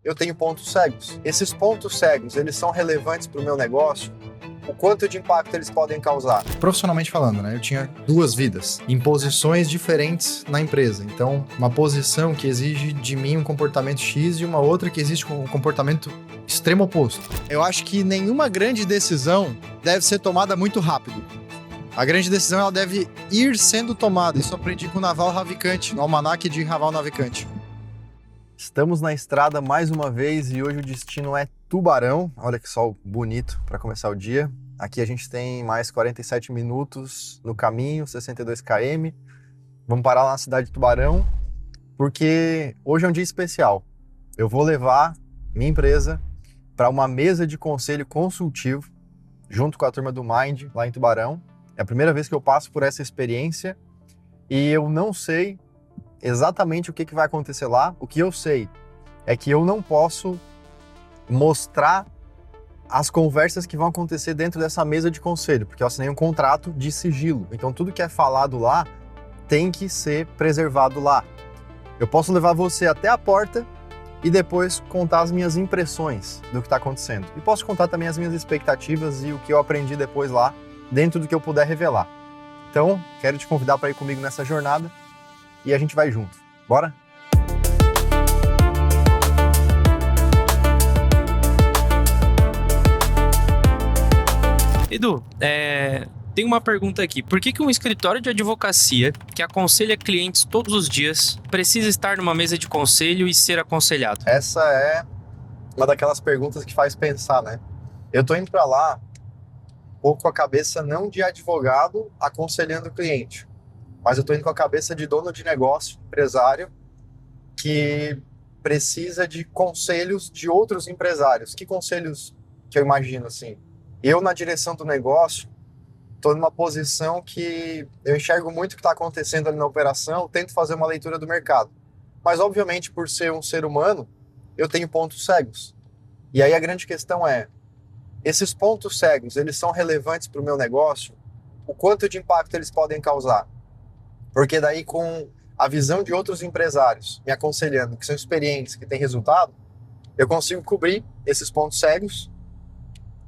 eu tenho pontos cegos. Esses pontos cegos, eles são relevantes para o meu negócio? O quanto de impacto eles podem causar? Profissionalmente falando, né? Eu tinha 2 vidas, em posições diferentes na empresa. Então, uma posição que exige de mim um comportamento X e uma outra que exige um comportamento extremo oposto. Eu acho que nenhuma grande decisão deve ser tomada muito rápido. A grande decisão ela deve ir sendo tomada. Isso eu aprendi com o Naval Ravikant, no Almanaque de Naval Ravikant. Estamos na estrada mais uma vez e hoje o destino é Tubarão. Olha que sol bonito para começar o dia. Aqui a gente tem mais 47 minutos no caminho, 62 km. Vamos parar lá na cidade de Tubarão, porque hoje é um dia especial. Eu vou levar minha empresa para uma mesa de conselho consultivo, junto com a turma do Mind, lá em Tubarão. É a primeira vez que eu passo por essa experiência e eu não sei exatamente o que vai acontecer lá. O que eu sei é que eu não posso mostrar as conversas que vão acontecer dentro dessa mesa de conselho, porque eu assinei um contrato de sigilo. Então tudo que é falado lá tem que ser preservado lá. Eu posso levar você até a porta e depois contar as minhas impressões do que está acontecendo. E posso contar também as minhas expectativas e o que eu aprendi depois lá, dentro do que eu puder revelar. Então, quero te convidar para ir comigo nessa jornada e a gente vai junto. Bora? Edu, tem uma pergunta aqui. Por que um escritório de advocacia que aconselha clientes todos os dias precisa estar numa mesa de conselho e ser aconselhado? Essa é uma daquelas perguntas que faz pensar, né? Eu tô indo para lá um pouco com a cabeça não de advogado aconselhando o cliente, mas eu tô indo com a cabeça de dono de negócio, empresário, que precisa de conselhos de outros empresários. Que conselhos que eu imagino assim? Eu, na direção do negócio, estou numa posição que eu enxergo muito o que está acontecendo ali na operação, tento fazer uma leitura do mercado. Mas, obviamente, por ser um ser humano, eu tenho pontos cegos. E aí a grande questão é, esses pontos cegos, eles são relevantes para o meu negócio? O quanto de impacto eles podem causar? Porque daí, com a visão de outros empresários me aconselhando, que são experientes, que têm resultado, eu consigo cobrir esses pontos cegos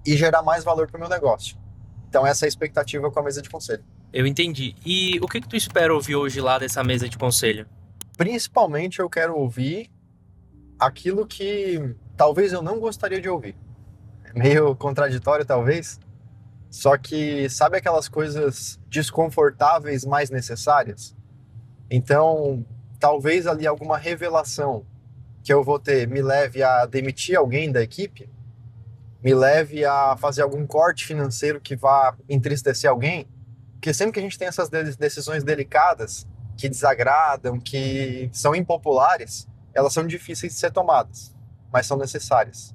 e gerar mais valor para o meu negócio. Então essa é a expectativa com a mesa de conselho. Eu entendi. E o que tu espera ouvir hoje lá dessa mesa de conselho? Principalmente eu quero ouvir aquilo que talvez eu não gostaria de ouvir. É meio contraditório talvez, só que sabe aquelas coisas desconfortáveis mais necessárias? Então talvez ali alguma revelação que eu vou ter me leve a demitir alguém da equipe, me leve a fazer algum corte financeiro que vá entristecer alguém, porque sempre que a gente tem essas decisões delicadas, que desagradam, que são impopulares, elas são difíceis de ser tomadas, mas são necessárias.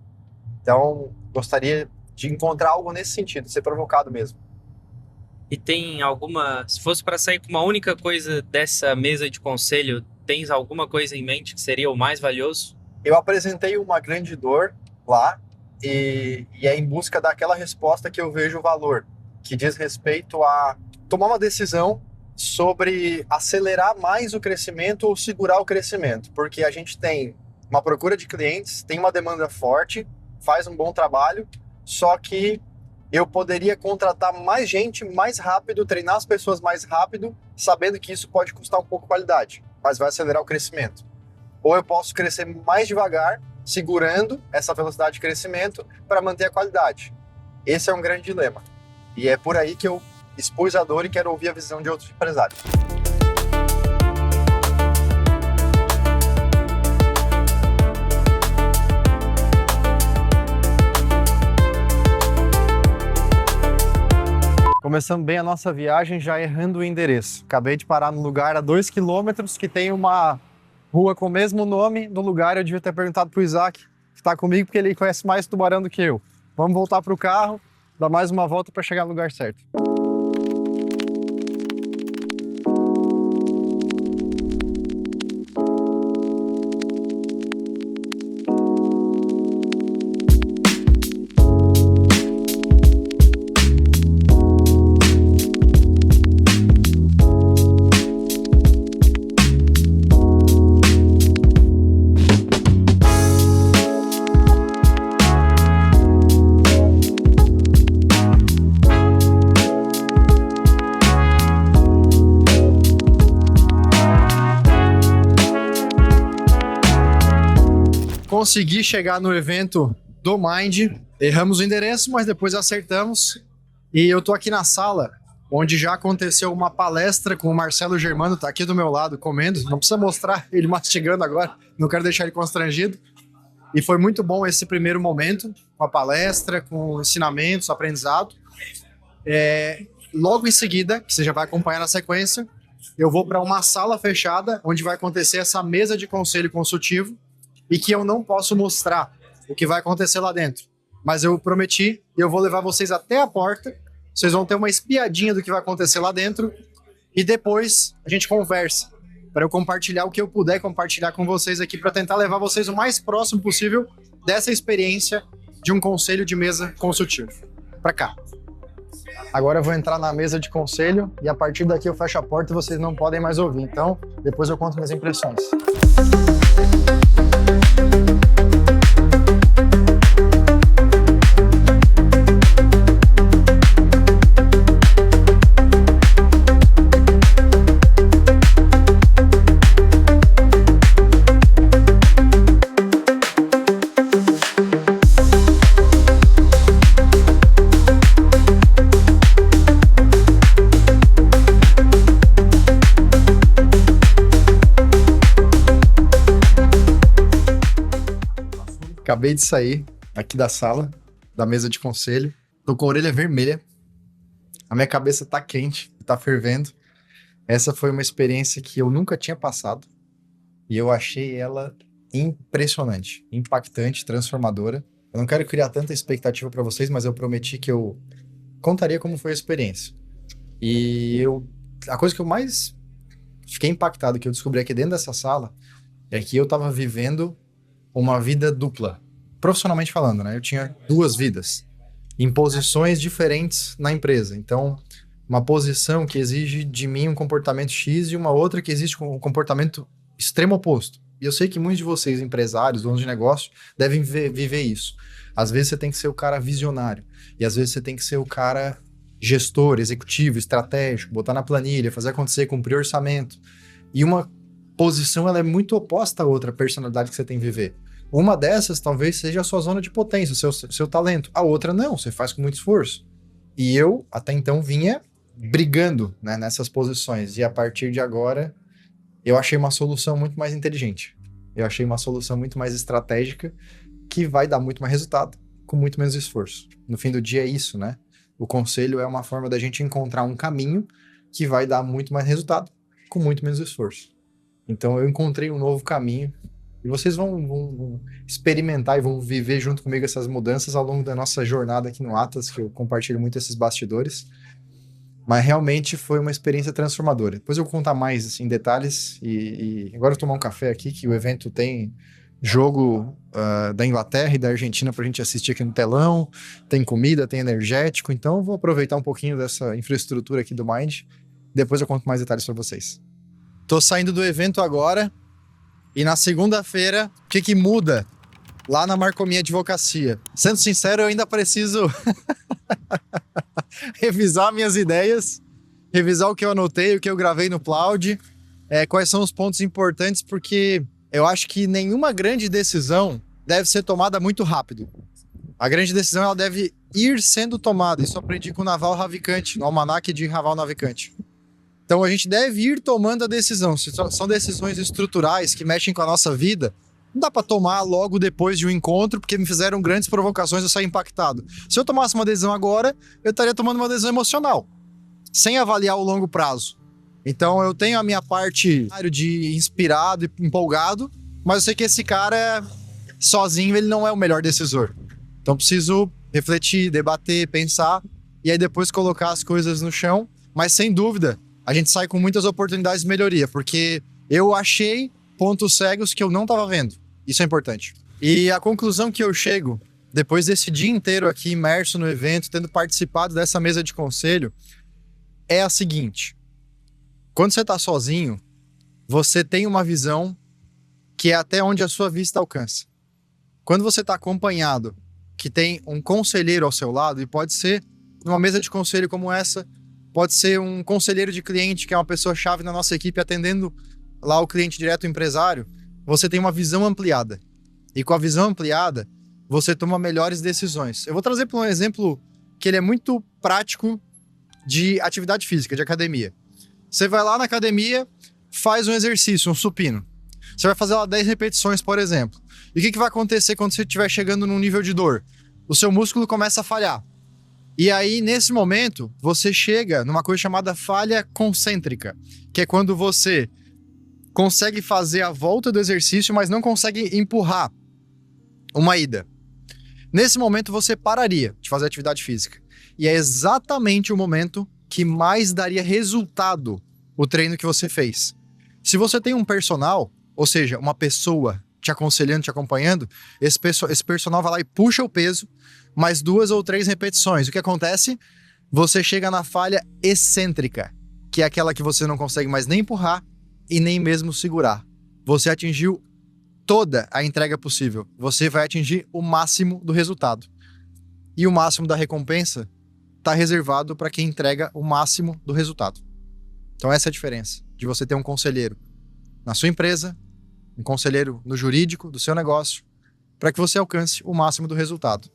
Então, gostaria de encontrar algo nesse sentido, ser provocado mesmo. E tem alguma... Se fosse para sair com uma única coisa dessa mesa de conselho, tens alguma coisa em mente que seria o mais valioso? Eu apresentei uma grande dor lá, e é em busca daquela resposta que eu vejo o valor, que diz respeito a tomar uma decisão sobre acelerar mais o crescimento ou segurar o crescimento, porque a gente tem uma procura de clientes, tem uma demanda forte, faz um bom trabalho, só que eu poderia contratar mais gente mais rápido, treinar as pessoas mais rápido, sabendo que isso pode custar um pouco qualidade, mas vai acelerar o crescimento. Ou eu posso crescer mais devagar, segurando essa velocidade de crescimento para manter a qualidade. Esse é um grande dilema. E é por aí que eu expus a dor e quero ouvir a visão de outros empresários. Começamos bem a nossa viagem já errando o endereço. Acabei de parar no lugar a 2 quilômetros que tem uma rua com o mesmo nome do lugar. Eu devia ter perguntado pro Isaac, que está comigo, porque ele conhece mais Tubarão do que eu. Vamos voltar pro carro, dar mais uma volta para chegar no lugar certo. consegui chegar no evento do Mind. Erramos o endereço, mas depois acertamos. E eu tô aqui na sala, onde já aconteceu uma palestra com o Marcelo Germano, tá aqui do meu lado comendo. Não precisa mostrar ele mastigando agora, não quero deixar ele constrangido. E foi muito bom esse primeiro momento, com a palestra, com ensinamentos, aprendizado. Logo em seguida, que você já vai acompanhar na sequência, eu vou para uma sala fechada, onde vai acontecer essa mesa de conselho consultivo, e que eu não posso mostrar o que vai acontecer lá dentro. Mas eu prometi, eu vou levar vocês até a porta, vocês vão ter uma espiadinha do que vai acontecer lá dentro, e depois a gente conversa, para eu compartilhar o que eu puder compartilhar com vocês aqui, para tentar levar vocês o mais próximo possível dessa experiência de um conselho de mesa consultivo. Para cá. Agora eu vou entrar na mesa de conselho, e a partir daqui eu fecho a porta e vocês não podem mais ouvir. Então, depois eu conto minhas impressões. Acabei de sair aqui da sala, da mesa de conselho. Tô com a orelha vermelha. A minha cabeça tá quente, tá fervendo. Essa foi uma experiência que eu nunca tinha passado. E eu achei ela impressionante, impactante, transformadora. Eu não quero criar tanta expectativa para vocês, mas eu prometi que eu contaria como foi a experiência. A coisa que eu mais fiquei impactado, que eu descobri aqui dentro dessa sala, é que eu tava vivendo uma vida dupla, profissionalmente falando, né? Eu tinha duas vidas, em posições diferentes na empresa. Então, uma posição que exige de mim um comportamento X e uma outra que exige um comportamento extremo oposto. E eu sei que muitos de vocês, empresários, donos de negócio, devem viver isso. Às vezes você tem que ser o cara visionário, e às vezes você tem que ser o cara gestor, executivo, estratégico, botar na planilha, fazer acontecer, cumprir orçamento. E uma posição, ela é muito oposta à outra personalidade que você tem que viver. Uma dessas talvez seja a sua zona de potência, o seu talento. A outra não, você faz com muito esforço. E eu, até então, vinha brigando, né, nessas posições. E a partir de agora, eu achei uma solução muito mais inteligente. Eu achei uma solução muito mais estratégica, que vai dar muito mais resultado, com muito menos esforço. No fim do dia é isso, né? O conselho é uma forma da gente encontrar um caminho que vai dar muito mais resultado, com muito menos esforço. Então eu encontrei um novo caminho e vocês vão experimentar e vão viver junto comigo essas mudanças ao longo da nossa jornada aqui no Atlas, que eu compartilho muito esses bastidores. Mas realmente foi uma experiência transformadora. Depois eu vou contar mais em detalhes e agora eu vou tomar um café aqui, que o evento tem jogo da Inglaterra e da Argentina pra gente assistir aqui no telão, tem comida, tem energético, então eu vou aproveitar um pouquinho dessa infraestrutura aqui do Mind. Depois eu conto mais detalhes para vocês. Tô saindo do evento agora e na segunda-feira, o que muda lá na Marcominha Advocacia? Sendo sincero, eu ainda preciso revisar minhas ideias, revisar o que eu anotei, o que eu gravei no Cloud, quais são os pontos importantes, porque eu acho que nenhuma grande decisão deve ser tomada muito rápido. A grande decisão ela deve ir sendo tomada. Isso eu aprendi com o Naval Ravikant, no Almanaque de Naval Ravikant. Então a gente deve ir tomando a decisão. Se são decisões estruturais que mexem com a nossa vida, não dá para tomar logo depois de um encontro, porque me fizeram grandes provocações e eu saí impactado. Se eu tomasse uma decisão agora, eu estaria tomando uma decisão emocional, sem avaliar o longo prazo. Então eu tenho a minha parte de inspirado e empolgado, mas eu sei que esse cara, sozinho, ele não é o melhor decisor. Então preciso refletir, debater, pensar, e aí depois colocar as coisas no chão. Mas sem dúvida, a gente sai com muitas oportunidades de melhoria, porque eu achei pontos cegos que eu não estava vendo. Isso é importante. E a conclusão que eu chego, depois desse dia inteiro aqui imerso no evento, tendo participado dessa mesa de conselho, é a seguinte: quando você está sozinho, você tem uma visão que é até onde a sua vista alcança. Quando você está acompanhado, que tem um conselheiro ao seu lado, e pode ser numa mesa de conselho como essa, pode ser um conselheiro de cliente, que é uma pessoa-chave na nossa equipe, atendendo lá o cliente direto, o empresário, você tem uma visão ampliada. E com a visão ampliada, você toma melhores decisões. Eu vou trazer para um exemplo que ele é muito prático de atividade física, de academia. Você vai lá na academia, faz um exercício, um supino. Você vai fazer lá 10 repetições, por exemplo. E o que vai acontecer quando você estiver chegando num nível de dor? O seu músculo começa a falhar. E aí, nesse momento, você chega numa coisa chamada falha concêntrica, que é quando você consegue fazer a volta do exercício, mas não consegue empurrar uma ida. Nesse momento, você pararia de fazer atividade física. E é exatamente o momento que mais daria resultado o treino que você fez. Se você tem um personal, ou seja, uma pessoa te aconselhando, te acompanhando, esse personal vai lá e puxa o peso, mais 2 ou 3 repetições. O que acontece? Você chega na falha excêntrica, que é aquela que você não consegue mais nem empurrar e nem mesmo segurar. Você atingiu toda a entrega possível. Você vai atingir o máximo do resultado. E o máximo da recompensa está reservado para quem entrega o máximo do resultado. Então essa é a diferença de você ter um conselheiro na sua empresa, um conselheiro no jurídico do seu negócio, para que você alcance o máximo do resultado.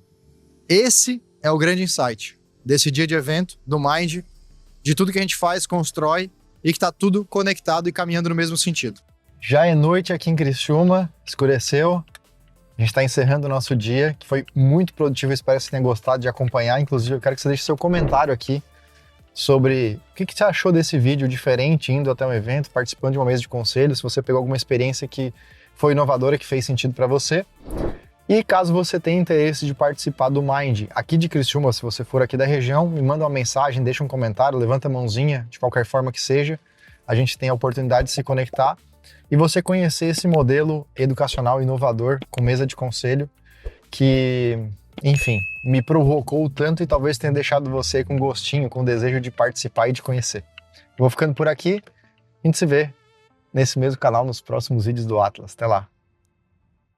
Esse é o grande insight desse dia de evento, do Mind, de tudo que a gente faz, constrói e que está tudo conectado e caminhando no mesmo sentido. Já é noite aqui em Criciúma, escureceu. A gente está encerrando o nosso dia, que foi muito produtivo. Eu espero que você tenha gostado de acompanhar. Inclusive, eu quero que você deixe seu comentário aqui sobre o que você achou desse vídeo diferente, indo até um evento, participando de uma mesa de conselho, se você pegou alguma experiência que foi inovadora, que fez sentido para você. E caso você tenha interesse de participar do Mind aqui de Criciúma, se você for aqui da região, me manda uma mensagem, deixa um comentário, levanta a mãozinha, de qualquer forma que seja. A gente tem a oportunidade de se conectar e você conhecer esse modelo educacional inovador com mesa de conselho que, enfim, me provocou tanto e talvez tenha deixado você com gostinho, com desejo de participar e de conhecer. Eu vou ficando por aqui, a gente se vê nesse mesmo canal nos próximos vídeos do Atlas. Até lá!